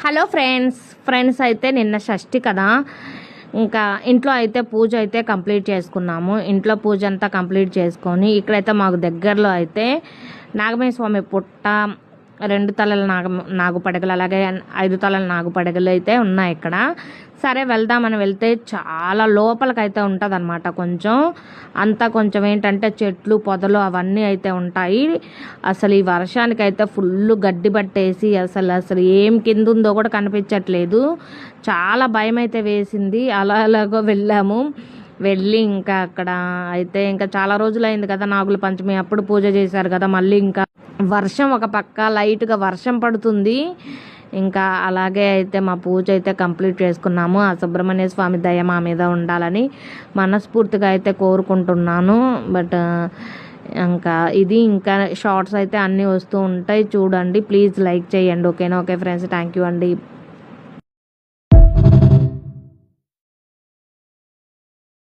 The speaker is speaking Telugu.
హలో ఫ్రెండ్స్ అయితే నిన్న షష్ఠి కదా, ఇంకా ఇంట్లో అయితే పూజ అయితే కంప్లీట్ చేసుకున్నాము. ఇంట్లో పూజ అంతా కంప్లీట్ చేసుకొని ఇక్కడైతే మాకు దగ్గరలో అయితే నాగమయ్య స్వామి పుట్ట, 2 తలల నాగుపడగలు, అలాగే 5 తలల నాగుపడగలు అయితే ఉన్నాయి ఇక్కడ. సరే వెళ్దామని వెళ్తే చాలా లోపలికైతే ఉంటుంది అనమాట. కొంచెం ఏంటంటే చెట్లు పొదలు అవన్నీ అయితే ఉంటాయి. అసలు ఈ వర్షానికైతే ఫుల్ గడ్డి పట్టేసి అసలు ఏం కింద ఉందో కూడా కనిపించట్లేదు. చాలా భయం అయితే వేసింది. అలాగో వెళ్ళి ఇంకా అక్కడ అయితే ఇంకా చాలా రోజులు అయింది కదా, నాగుల పంచమి అప్పుడు పూజ చేశారు కదా, మళ్ళీ ఇంకా వర్షం ఒక పక్క లైట్గా వర్షం పడుతుంది. ఇంకా అలాగే అయితే మా పూజ అయితే కంప్లీట్ చేసుకున్నాము. ఆ సుబ్రహ్మణ్య స్వామి దయ మా మీద ఉండాలని మనస్ఫూర్తిగా అయితే కోరుకుంటున్నాను. బట్ ఇంకా షార్ట్స్ అయితే అన్నీ వస్తూ ఉంటాయి, చూడండి. ప్లీజ్ లైక్ చేయండి. ఓకేనా? ఓకే ఫ్రెండ్స్, థ్యాంక్ యూ అండి.